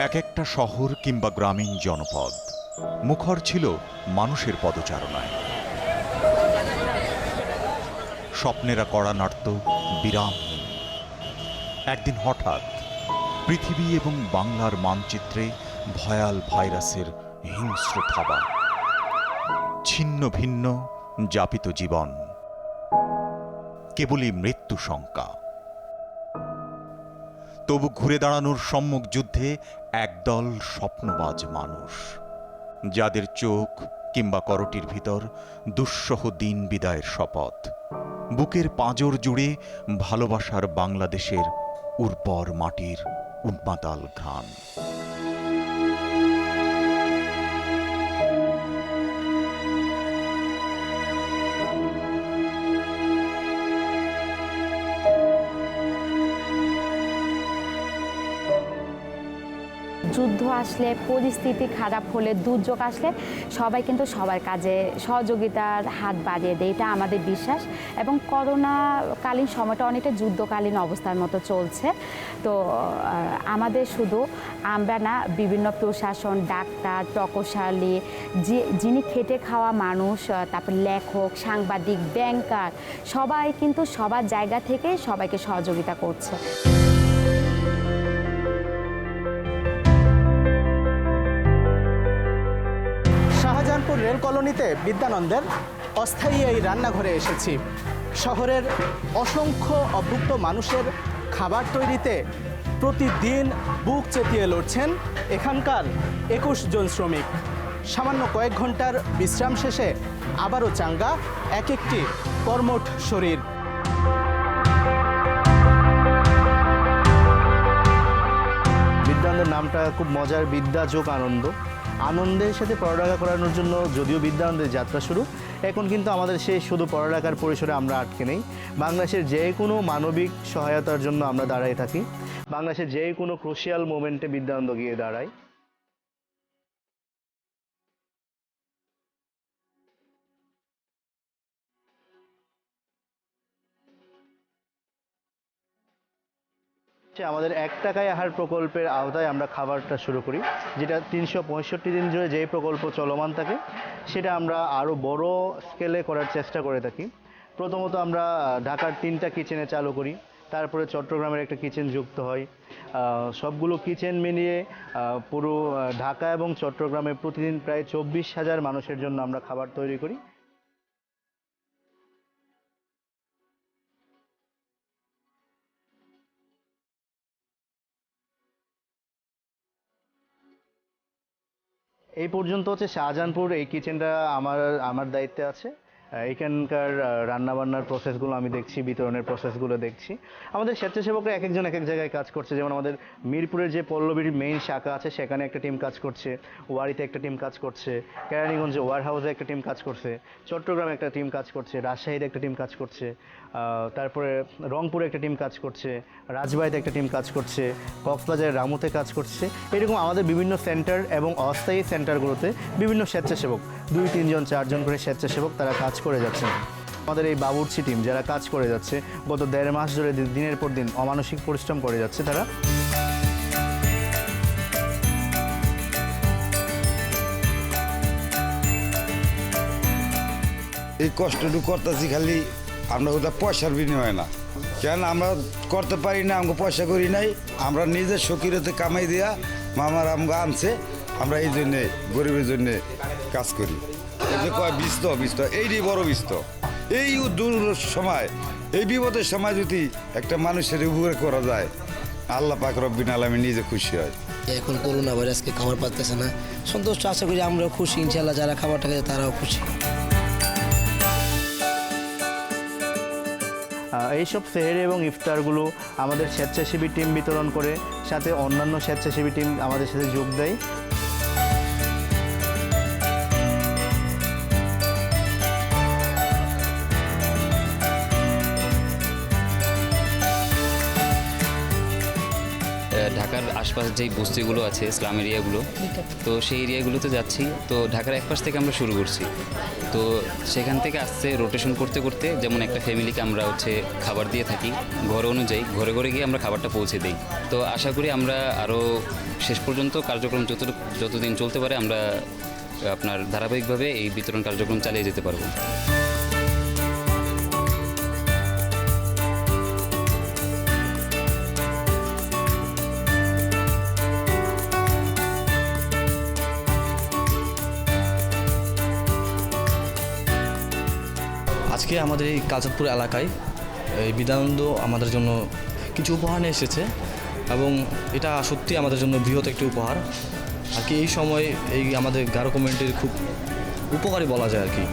এক একটা শহর কিংবা গ্রামীণ জনপদ মুখর ছিল মানুষের পদচারণায়। স্বপ্নেরা কড়া নাড়ত বিরামহীন। একদিন হঠাৎ পৃথিবী এবং বাংলার মানচিত্রে ভয়াল ভাইরাসের হিংস্র থাবা। ছিন্ন ভিন্ন যাপিত জীবন, কেবলই মৃত্যু শঙ্কা। তবু ঘুরে দাঁড়ানোর সম্মুখ যুদ্ধে একদল স্বপ্নবাজ মানুষ, যাদের চোখ কিংবা করটির ভিতর দুঃসহ দিন বিদায়ের শপথ। বুকের পাঁজর জুড়ে ভালোবাসার বাংলাদেশের উর্বর মাটির উন্মাতাল ঘ্রাণ। যুদ্ধ আসলে, পরিস্থিতি খারাপ হলে, দুর্যোগ আসলে সবাই কিন্তু সবার কাজে সহযোগিতার হাত বাড়িয়ে দেয়, এটা আমাদের বিশ্বাস। এবং করোনাকালীন সময়টা অনেকটা যুদ্ধকালীন অবস্থার মতো চলছে। তো আমাদের শুধু আমরা না, বিভিন্ন প্রশাসন, ডাক্তার, প্রকৌশলী, যিনি খেটে খাওয়া মানুষ, তারপর লেখক, সাংবাদিক, ব্যাংকার, সবাই কিন্তু সবার জায়গা থেকে সবাইকে সহযোগিতা করছে। শাহজাহানপুর রেল কলোনিতে বিদ্যানন্দের অস্থায়ী এই রান্নাঘরে এসেছি। শহরের অসংখ্য অভুক্ত মানুষের খাবার তৈরিতে প্রতিদিন বুক চেতিয়ে লড়ছেন এখানকার 21 জন শ্রমিক। সামান্য কয়েক ঘন্টার বিশ্রাম শেষে আবারও চাঙ্গা এক একটি কর্মঠ শরীর। বিদ্যানন্দের নামটা খুব মজার, বিদ্যা যোগ আনন্দ। আনন্দের সাথে পড়ালেখা করানোর জন্য যদিও বিদ্যানন্দের যাত্রা শুরু, এখন কিন্তু আমাদের সেই শুধু পড়ালেখার পরিসরে আমরা আটকে নেই। বাংলাদেশের যে কোনো মানবিক সহায়তার জন্য আমরা দাঁড়াই থাকি। বাংলাদেশের যে কোনো ক্রুশিয়াল মোমেন্টে বিদ্যানন্দ গিয়ে দাঁড়ায়। আমাদের 1 টাকায় আহার প্রকল্পের আওতায় আমরা খাবারটা শুরু করি, যেটা 365 দিন ধরে যেই প্রকল্প চলমান থাকে সেটা আমরা আরও বড় স্কেলে করার চেষ্টা করে থাকি। প্রথমত আমরা ঢাকার 3টা কিচেনে চালু করি, তারপরে চট্টগ্রামের একটা কিচেন যুক্ত হয়। সবগুলো কিচেন মিলিয়ে পুরো ঢাকা এবং চট্টগ্রামে প্রতিদিন প্রায় 24,000 মানুষের জন্য আমরা খাবার তৈরি করি। এই পর্যন্ত হচ্ছে শাহজাহানপুর এই কিচেনটা আমার দায়িত্বে আছে। এখানকার রান্নাবান্নার প্রসেসগুলো আমি দেখছি, বিতরণের প্রসেসগুলো দেখছি। আমাদের স্বেচ্ছাসেবকরা এক একজন এক এক জায়গায় কাজ করছে। যেমন আমাদের মিরপুরের যে পল্লবীর মেইন শাখা আছে সেখানে একটা টিম কাজ করছে, ওয়ারিতে একটা টিম কাজ করছে, কেরানীগঞ্জে ওয়ার হাউসে একটা টিম কাজ করছে, চট্টগ্রামে একটা টিম কাজ করছে, রাজশাহীতে একটা টিম কাজ করছে, তারপরে রংপুরে একটা টিম কাজ করছে, রাজবাড়ীতে একটা টিম কাজ করছে, কক্সবাজারের রামুতে কাজ করছে। এরকম আমাদের বিভিন্ন সেন্টার এবং অস্থায়ী সেন্টারগুলোতে বিভিন্ন স্বেচ্ছাসেবক 2-3 জন 4 জন করে স্বেচ্ছাসেবক তারা কাজ করে যাচ্ছেন। আমাদের এই বাবুর্চি টিম যারা কাজ করে যাচ্ছে, গত 1.5 মাস ধরে দিনের পর দিন অমানসিক পরিশ্রম করে যাচ্ছে তারা। এই কষ্টটুকু করতেছি খালি আমরা কোথাও পয়সার বিনিময় না, কেন আমরা করতে পারি না, আমাকে পয়সা করি নাই, আমরা নিজের শকিরতে কামাই দিয়া মামার আমাকে আনছে, আমরা এই জন্যে গরিবের জন্যে কাজ করি। এই যে কয় বিস্ত এইটাই বড় বিস্ত। এই দূর সময়, এই বিপদের সময় যদি একটা মানুষের উপকার করা যায়, আল্লাহ পাক রব্বিল আলামিন নিজে খুশি হয়। এখন করোনা ভাইরাসকে খাবার পাচ্ছে না, সন্তুষ্ট আশা করি আমরাও খুশি, ইনশাল্লাহ যারা খাবারটা খাচ্ছে তারাও খুশি। এইসব সেহরি এবং ইফতারগুলো আমাদের স্বেচ্ছাসেবী টিম বিতরণ করে, সাথে অন্যান্য স্বেচ্ছাসেবী টিম আমাদের সাথে যোগ দেয়। ঢাকার আশপাশ যেই বস্তিগুলো আছে স্লাম এরিয়াগুলো, তো সেই এরিয়াগুলোতে যাচ্ছি। তো ঢাকার এক পাশ থেকে আমরা শুরু করছি, তো সেখান থেকে আসছে রোটেশন করতে করতে, যেমন একটা ফ্যামিলিকে আমরা খাবার দিয়ে থাকি ঘর অনুযায়ী, ঘরে ঘরে গিয়ে আমরা খাবারটা পৌঁছে দিই। তো আশা করি আমরা আরও শেষ পর্যন্ত কার্যক্রম যতদিন চলতে পারে আমরা আপনার ধারাবাহিকভাবে এই বিতরণ কার্যক্রম চালিয়ে যেতে পারবো। আজকে আমাদের এই কাজতপুর এলাকায় এই বিদ্যানন্দ আমাদের জন্য কিছু উপহার নিয়ে এসেছে এবং এটা সত্যি আমাদের জন্য বৃহৎ একটি উপহার আর কি। এই সময় এই আমাদের গারো কমিউনিটির খুব উপকারী বলা যায় আর কি।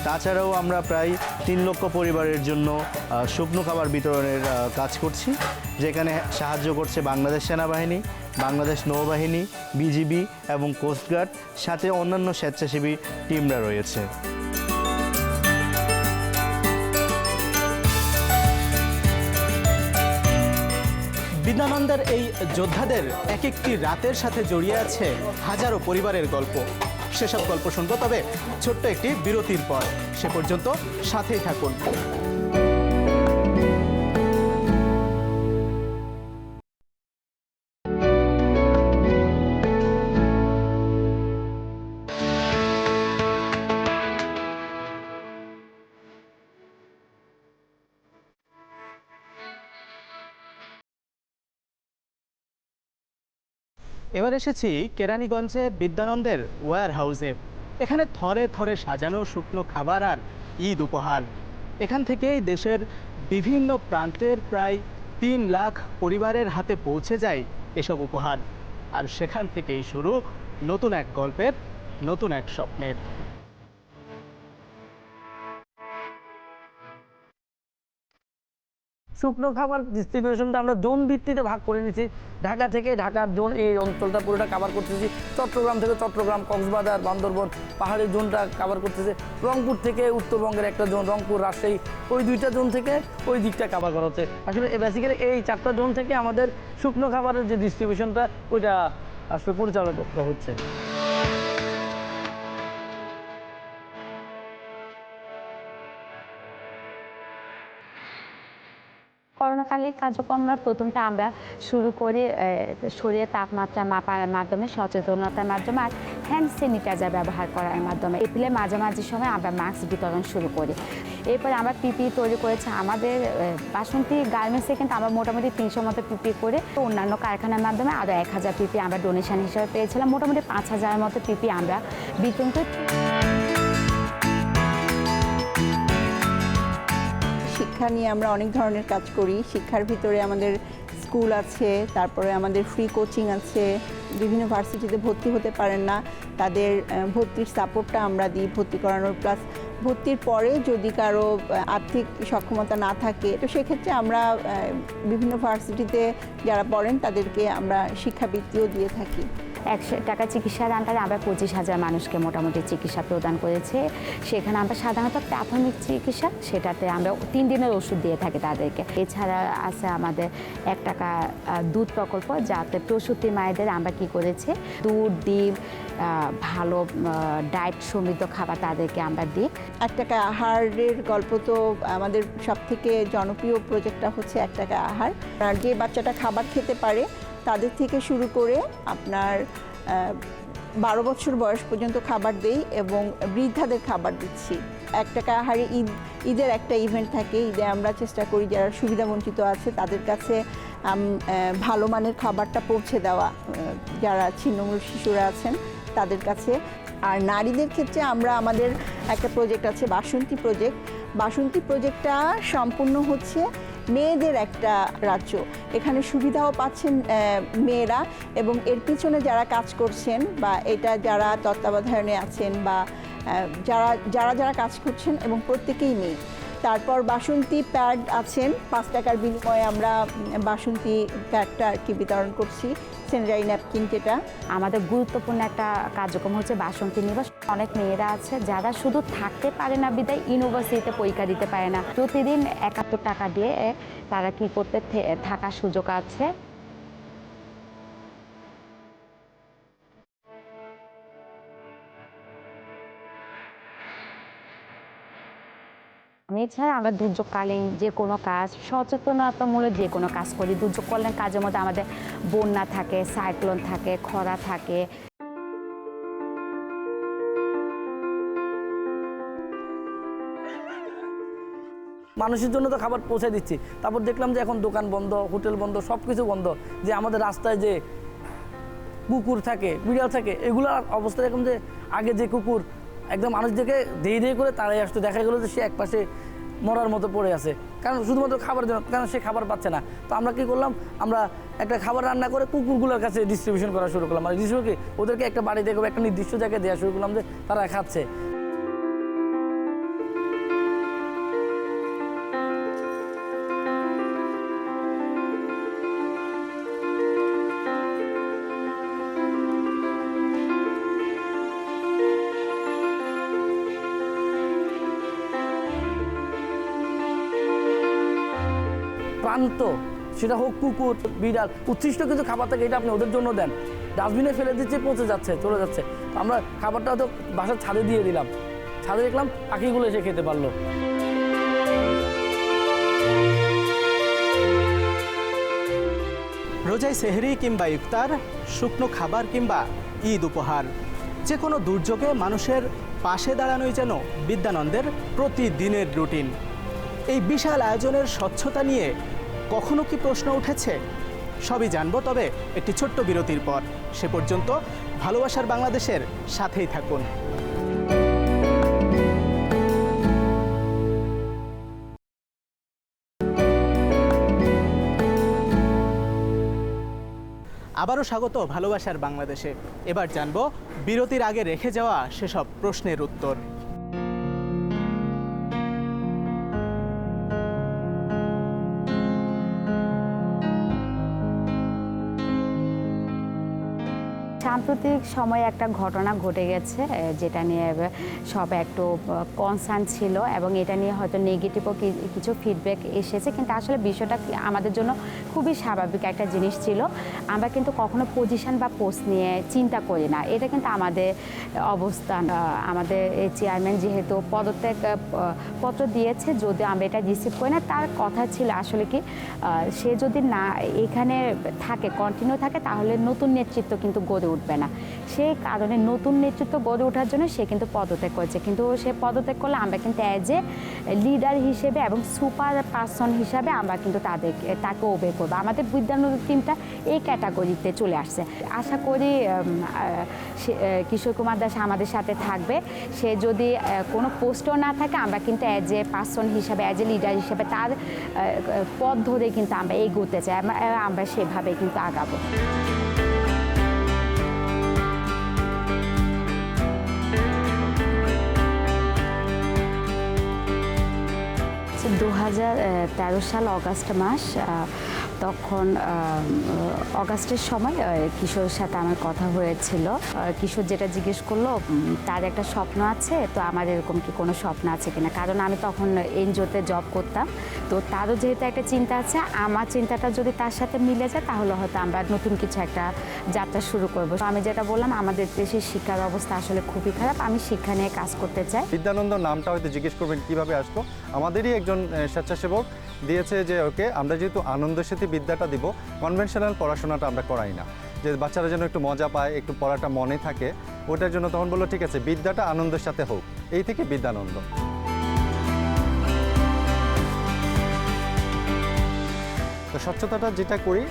তাছাড়াও আমরা প্রায় 3 লক্ষ পরিবারের জন্য শুকনো খাবার বিতরণের কাজ করছি, যেখানে সাহায্য করছে বাংলাদেশ সেনাবাহিনী, বাংলাদেশ নৌবাহিনী, বিজিবি এবং কোস্টগার্ড, সাথে অন্যান্য স্বেচ্ছাসেবী টিমরা রয়েছে। বিদ্যানন্দের এই যোদ্ধাদের এক একটি রাতের সাথে জড়িয়ে আছে হাজারো পরিবারের গল্প। সেসব গল্প শুনবো, তবে ছোট্ট একটি বিরতির পর। সে পর্যন্ত সাথেই থাকুন। এবার এসেছি কেরানীগঞ্জে বিদ্যানন্দের ওয়্যার হাউসে। এখানে থরে থরে সাজানো শুকনো খাবার আর ঈদ উপহার। এখান থেকেই দেশের বিভিন্ন প্রান্তের প্রায় 3 লাখ পরিবারের হাতে পৌঁছে যায় এসব উপহার। আর সেখান থেকেই শুরু নতুন এক গল্পের, নতুন এক স্বপ্নের। শুকনো খাবার ডিস্ট্রিবিউশনটা আমরা জোন ভিত্তিতে ভাগ করে নিয়েছি। ঢাকা থেকে ঢাকার জোন এই অঞ্চলটা পুরোটা কাভার করতেছি, চট্টগ্রাম থেকে চট্টগ্রাম, কক্সবাজার, বান্দরবন পাহাড়ি জোনটা কাভার করতেছে, রংপুর থেকে উত্তরবঙ্গের একটা জোন, রংপুর, রাজশাহী, ওই 2টা জোন থেকে ওই দিকটা কাভার করা হচ্ছে। আসলে বেসিক্যালি এই 4টা জোন থেকে আমাদের শুকনো খাবারের যে ডিস্ট্রিবিউশনটা ওইটা আসলে পরিচালনা করতে হচ্ছে। করোনাকালীন কার্যক্রমটা প্রথমটা আমরা শুরু করি শরীরে তাপমাত্রা মাপার মাধ্যমে, সচেতনতার মাধ্যমে আর হ্যান্ড স্যানিটাইজার ব্যবহার করার মাধ্যমে। এপ্রিলের মাঝামাঝি সময় আমরা মাস্ক বিতরণ শুরু করি। এরপরে আমরা পিপি তৈরি করেছি আমাদের বাসন্তী গার্মেন্টসে, কিন্তু আমরা মোটামুটি 300 মতো পিপি করে অন্যান্য কারখানার মাধ্যমে আরও 1000 পিপি আমরা ডোনেশন হিসেবে পেয়েছিলাম। মোটামুটি 5000 মতো পিপি আমরা বিতরণ করি। শিক্ষা নিয়ে আমরা অনেক ধরনের কাজ করি। শিক্ষার ভিতরে আমাদের স্কুল আছে, তারপরে আমাদের ফ্রি কোচিং আছে। বিভিন্ন ভার্সিটিতে ভর্তি হতে পারেন না, তাদের ভর্তির সাপোর্টটা আমরা দিই, ভর্তি করানোর। প্লাস ভর্তির পরে যদি কারো আর্থিক সক্ষমতা না থাকে, তো সেক্ষেত্রে আমরা বিভিন্ন ভার্সিটিতে যারা পড়েন তাদেরকে আমরা শিক্ষাবৃত্তিও দিয়ে থাকি। 100 টাকা চিকিৎসার আন্ডারে আমরা 25,000 মানুষকে মোটামুটি চিকিৎসা প্রদান করেছে। সেখানে আমরা সাধারণত প্রাথমিক চিকিৎসা, সেটাতে আমরা 3 দিনের ওষুধ দিয়ে থাকি তাদেরকে। এছাড়া আছে আমাদের 1 টাকা দুধ প্রকল্প, যাতে প্রসূতি মায়েদের আমরা কি করেছি, দুধ, ডিম, ভালো ডায়েট সমৃদ্ধ খাবার তাদেরকে আমরা দিই। 1 টাকা আহারের গল্প তো আমাদের সবথেকে জনপ্রিয় প্রজেক্টটা হচ্ছে 1 টাকা আহার। আর যে বাচ্চাটা খাবার খেতে পারে তাদের থেকে শুরু করে আপনার 12 বছর বয়স পর্যন্ত খাবার দেই এবং বৃদ্ধাদের খাবার দিচ্ছি। 1 টাকা আহারে ঈদের একটা ইভেন্ট থাকে। ঈদে আমরা চেষ্টা করি যারা সুবিধাবঞ্চিত আছে তাদের কাছে ভালো মানের খাবারটা পৌঁছে দেওয়া, যারা ছিন্নমূল শিশুরা আছেন তাদের কাছে। আর নারীদের ক্ষেত্রে আমরা আমাদের একটা প্রজেক্ট আছে, বাসন্তী প্রজেক্ট। বাসন্তী প্রজেক্টটা সম্পূর্ণ হচ্ছে মেয়েদের একটা রাজ্য। এখানে সুবিধাও পাচ্ছেন মেয়েরা, এবং এর পিছনে যারা কাজ করছেন বা এটা যারা তত্ত্বাবধানে আছেন বা যারা কাজ করছেন, এবং প্রত্যেকেই মেয়ে। তারপর বাসন্তী প্যাড আছেন, 5 টাকার বিনিময়ে আমরা বাসন্তী প্যাডটা আর কি বিতরণ করছি, স্যানিটারি ন্যাপকিন যেটা। আমাদের গুরুত্বপূর্ণ একটা কার্যক্রম হচ্ছে বাসন্তী নিবাস। অনেক মেয়েরা আছে যারা শুধু থাকতে পারে না বিদায় ইউনিভার্সিটিতে পরীক্ষা দিতে পারে না, প্রতিদিন 71 টাকা দিয়ে তারা কি করতে থাকার সুযোগ আছে। আমি ছাড়া আমরা দুর্যোগকালীন যে কোনো কাজ, সচেতনতামূলক যে কোনো কাজ করি। দুর্যোগ কল্যাণ কাজের মধ্যে আমাদের বন্যা থাকে, সাইক্লোন থাকে, খরা থাকে। মানুষের জন্য তো খাবার পৌঁছে দিচ্ছি, তারপর দেখলাম যে এখন দোকান বন্ধ, হোটেল বন্ধ, সব কিছু বন্ধ। যে আমাদের রাস্তায় যে কুকুর থাকে, বিড়াল থাকে, এগুলোর অবস্থা এরকম যে আগে যে কুকুর একদম মানুষদেরকে ধীরে করে তাড়াই আসতো, দেখা গেলো যে সে একপাশে মরার মতো পড়ে আছে, কারণ শুধুমাত্র খাবারের জন্য, কারণ সে খাবার পাচ্ছে না। তো আমরা কি করলাম, আমরা একটা খাবার রান্না করে কুকুরগুলোর কাছে ডিস্ট্রিবিউশন করা শুরু করলাম। মানে কি ওদেরকে একটা বাড়ি থেকে একটা নির্দিষ্ট জায়গায় দেওয়া শুরু করলাম যে তারা খাচ্ছে। প্রান্ত, সেটা হোক কুকুর, বিড়াল, উচ্ছিষ্ট কিছু খাবার থাকে, এটা আপনি ওদের জন্য দেন। ডাস্টবিনে ফেলে দিচ্ছে, পচে যাচ্ছে, চলে যাচ্ছে। তো আমরা খাবারটা হয়তো বাসার ছাদে দিয়ে দিলাম, ছাদে দেখলাম পাখিগুলো এসে খেতে পারলো। রোজায় সেহরি কিংবা ইফতার, শুকনো খাবার কিংবা ঈদ উপহার, যে কোনো দুর্যোগে মানুষের পাশে দাঁড়ানোই যেন বিদ্যানন্দের প্রতিদিনের রুটিন। এই বিশাল আয়োজনের স্বচ্ছতা নিয়ে কখনো কি প্রশ্ন উঠেছে? সবই জানবো, তবে একটি ছোট্ট বিরতির পর। সে পর্যন্ত ভালোবাসার বাংলাদেশের সাথেই থাকুন। আবারও স্বাগত ভালোবাসার বাংলাদেশে। এবার জানবো বিরতির আগে রেখে যাওয়া সেসব প্রশ্নের উত্তর। সাম্প্রতিক সময়ে একটা ঘটনা ঘটে গেছে, যেটা নিয়ে সব একটু কনসার্ন ছিল এবং এটা নিয়ে হয়তো নেগেটিভও কিছু ফিডব্যাক এসেছে, কিন্তু আসলে বিষয়টা আমাদের জন্য খুবই স্বাভাবিক একটা জিনিস ছিল। আমরা কিন্তু কখনো পজিশন বা পোস্ট নিয়ে চিন্তা করি না, এটা কিন্তু আমাদের অবস্থান। আমাদের চেয়ারম্যান যেহেতু পদত্যাগ পত্র দিয়েছে, যদি আমরা এটা রিসিভ করি না, তার কথা ছিল আসলে কি সে যদি না এখানে থাকে, কন্টিনিউ থাকে, তাহলে নতুন নেতৃত্ব কিন্তু গড়ে উঠবে না। সেই কারণে নতুন নেতৃত্ব গড়ে ওঠার জন্য সে কিন্তু পদত্যাগ করেছে। কিন্তু সে পদত্যাগ করলে আমরা কিন্তু অ্যাজ এ লিডার হিসেবে এবং সুপার পারসন হিসাবে আমরা কিন্তু তাকে ওবে করবো। আমাদের বিদ্যানন্দ টিমটা এই ক্যাটাগরিতে চলে আসছে। আশা করি কিশোর কুমার দাস আমাদের সাথে থাকবে। সে যদি কোনো পোস্টও না থাকে, আমরা কিন্তু অ্যাজ এ পারসন হিসাবে, অ্যাজ এ লিডার হিসাবে তার পথ ধরে কিন্তু আমরা এগোতে চাই, আমরা সেভাবে কিন্তু আগাবো। 2013 সাল অগাস্ট মাস, তখন অগাস্টের সময় কিশোরের সাথে আমার কথা হয়েছিল। কিশোর যেটা জিজ্ঞেস করলো, তার একটা স্বপ্ন আছে, তো আমার এরকম কি কোনো স্বপ্ন আছে কিনা, কারণ আমি তখন এনজিওতে জব করতাম। তো তারও যেহেতু একটা চিন্তা আছে, আমার চিন্তাটা যদি তার সাথে মিলে যায়, তাহলে হয়তো আমরা নতুন কিছু একটা যাত্রা শুরু করবো। আমি যেটা বললাম, আমাদের দেশের শিক্ষার অবস্থা আসলে খুবই খারাপ, আমি শিক্ষা নিয়ে কাজ করতে চাই। বিদ্যানন্দ নামটা হয়তো জিজ্ঞেস করবেন কিভাবে আসলো, আমাদেরই একজন স্বেচ্ছাসেবক দিয়েছে যে ওকে আমরা যেহেতু আনন্দের সাথে বিদ্যাটা দিব, কনভেনশনাল পড়াশোনাটা আমরা করাই না, যে বাচ্চারা যেন একটু মজা পায়, একটু পড়াটা মনে থাকে, ওটার জন্য তখন বললো ঠিক আছে বিদ্যাটা আনন্দের সাথে হোক, এই থেকে বিদ্যানন্দ। তো স্বচ্ছতাটা যেটা করি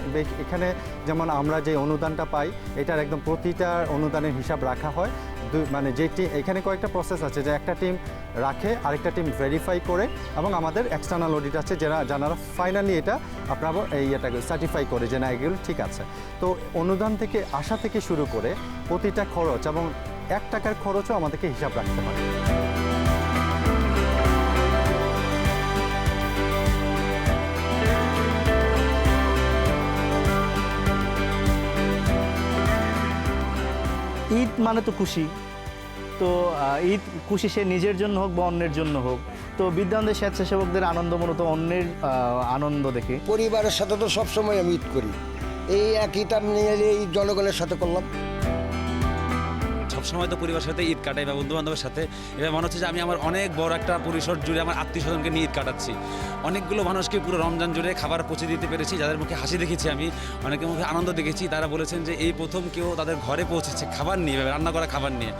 এখানে, যেমন আমরা যে অনুদানটা পাই, এটার একদম প্রতিটা অনুদানের হিসাব রাখা হয়। মানে যে টিম, এখানে কয়েকটা প্রসেস আছে, যে একটা টিম রাখে, আরেকটা টিম ভেরিফাই করে, এবং আমাদের এক্সটার্নাল অডিট আছে যারা ফাইনালি এটা আপনার এইটাকে সার্টিফাই করে যে না এগুলো ঠিক আছে। তো অনুদান থেকে আসা থেকে শুরু করে প্রতিটা খরচ এবং 1 টাকার খরচও আমাদেরকে হিসাব রাখতে হয়। মানে তো খুশি, তো ঈদ খুশি সে নিজের জন্য হোক বা অন্যের জন্য হোক। তো বিদ্যানন্দের স্বেচ্ছাসেবকদের আনন্দ মূলত অন্যের আনন্দ দেখে। পরিবারের সাথে তো সবসময় আমি ঈদ করি, এই এক ঈদ আমি এই জনগণের সাথে করলাম। সবসময় তো পরিবারের সাথে ঈদ কাটাই বা বন্ধু বান্ধবের সাথে, এবার মনে হচ্ছে যে আমি আমার অনেক বড় একটা পরিসর জুড়ে আমার আত্মীয় স্বজনকে নিয়ে ঈদ কাটাচ্ছি। অনেকগুলো মানুষকে পুরো রমজান জুড়ে খাবার পৌঁছে দিতে পেরেছি, যাদের মুখে হাসি দেখেছি আমি, অনেকের মুখে আনন্দ দেখেছি। তারা বলেছেন যে এই প্রথম কেউ তাদের ঘরে পৌঁছেছে খাবার নিয়ে, রান্না করা খাবার নিয়ে।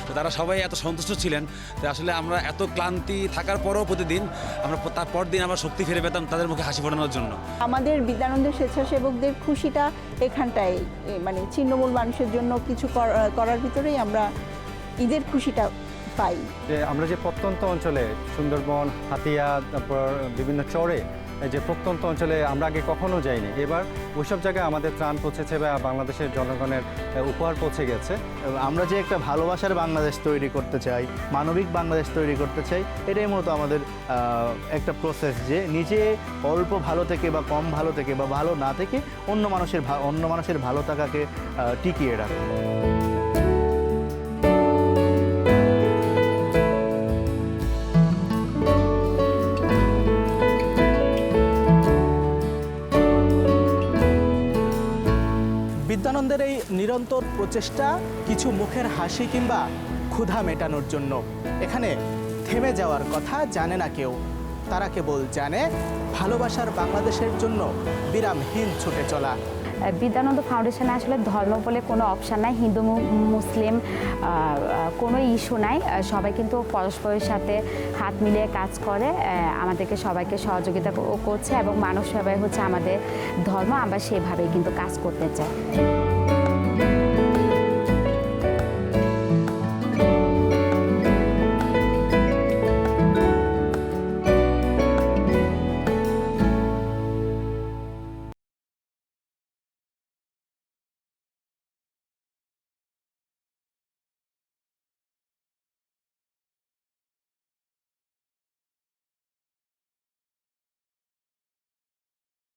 তো তারা সবাই এত সন্তুষ্ট ছিলেন। তো আসলে আমরা এত ক্লান্তি থাকার পরেও প্রতিদিন আমরা তারপর দিন আবার শক্তি ফিরে পেতাম তাদের মুখে হাসি ফোটানোর জন্য। আমাদের বিদ্যানন্দের স্বেচ্ছাসেবকদের খুশিটা এখানটায়, মানে ছিন্নমূল মানুষের জন্য কিছু করার ভিতরেই আমরা ঈদের খুশিটা পাই। যে আমরা যে প্রত্যন্ত অঞ্চলে সুন্দরবন, হাতিয়া, তারপর বিভিন্ন চরে, যে প্রত্যন্ত অঞ্চলে আমরা আগে কখনো যাইনি, এবার ওইসব জায়গায় আমাদের ত্রাণ পৌঁছেছে বা বাংলাদেশের জনগণের উপহার পৌঁছে গেছে। আমরা যে একটা ভালোবাসার বাংলাদেশ তৈরি করতে চাই, মানবিক বাংলাদেশ তৈরি করতে চাই, এটাই মূলত আমাদের একটা প্রসেস, যে নিজে অল্প ভালো থেকে বা কম ভালো থেকে বা ভালো না থেকে অন্য মানুষের ভালো থাকাকে টিকিয়ে রাখা। বিদ্যানন্দের এই নিরন্তর প্রচেষ্টা কিছু মুখের হাসি কিংবা ক্ষুধা মেটানোর জন্য। এখানে থেমে যাওয়ার কথা জানে না কেউ, তারা কেবল জানে ভালোবাসার বাংলাদেশের জন্য বিরামহীন ছুটে চলা। বিদ্যানন্দ ফাউন্ডেশনে আসলে ধর্ম বলে কোনো অপশান নাই, হিন্দু মুসলিম কোনো ইস্যু নাই। সবাই কিন্তু পরস্পরের সাথে হাত মিলিয়ে কাজ করে, আমাদেরকে সবাইকে সহযোগিতা করছে এবং মানব সেবাই হচ্ছে আমাদের ধর্ম। আমরা সেভাবেই কিন্তু কাজ করতে চাই।